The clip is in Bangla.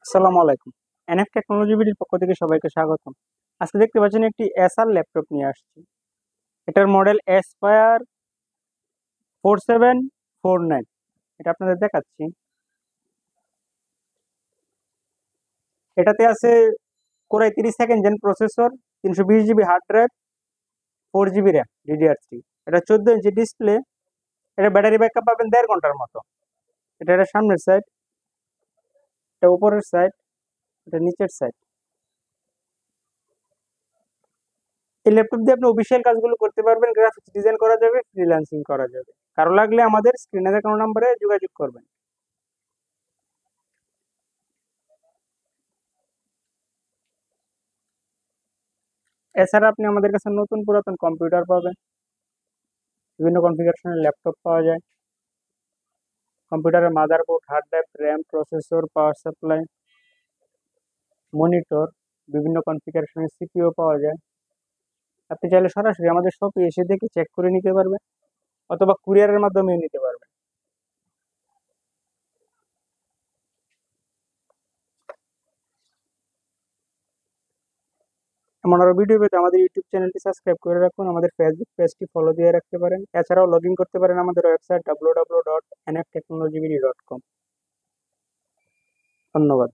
আসসালামু আলাইকুম। এনএফ টেকনোলজি বিডির পক্ষ থেকে সবাইকে স্বাগতম। আজকে দেখতে পাচ্ছেন একটি এসআর ল্যাপটপ নিয়ে আসছি। এটার মডেল এসপায়ার 4749। এটা আপনাদের দেখাচ্ছি। এটাতে আছে Core i 32 gen processor, 320 GB hard drive, 4 GB RAM, DDR3। এটা 14 ইঞ্চি ডিসপ্লে। এটা ব্যাটারি ব্যাকআপ পাবেন 1.5 ঘন্টার মতো। এটা সামনের সাইড, এটা উপরের সাইড, এটা নিচের সাইড। এই ল্যাপটপ দিয়ে আপনি অফিসিয়াল কাজগুলো করতে পারবেন, গ্রাফিক্স ডিজাইন করা যাবে, ফ্রিল্যান্সিং করা যাবে। কারো লাগলে আমাদের স্ক্রিনে দেখানো নম্বরে যোগাযোগ করবেন। এছাড়া আপনি আমাদের কাছে নতুন পুরাতন কম্পিউটার পাবেন, বিভিন্ন কনফিগারেশনের ল্যাপটপ পাওয়া যায়। কম্পিউটারের motherboard, hard drive, RAM, processor, power supply, monitor, বিভিন্ন কনফিগারেশনের সিপিইউ পাওয়া যায়। আপনি চাইলে সরাসরি আমাদের শপে এসে দেখে চেক করে নিতে পারবেন, অথবা কুরিয়ারের মাধ্যমেও নিতে পারবেন। এমন আরো ভিডিও পেতে আমাদের ইউটিউব চ্যানেলটি সাবস্ক্রাইব করে রাখুন, আমাদের ফেসবুক পেজটি ফলো দিয়ে রাখতে পারেন। এছাড়াও লগ ইন করতে পারেন আমাদের ওয়েবসাইট www.nftechnologybd.com। ধন্যবাদ।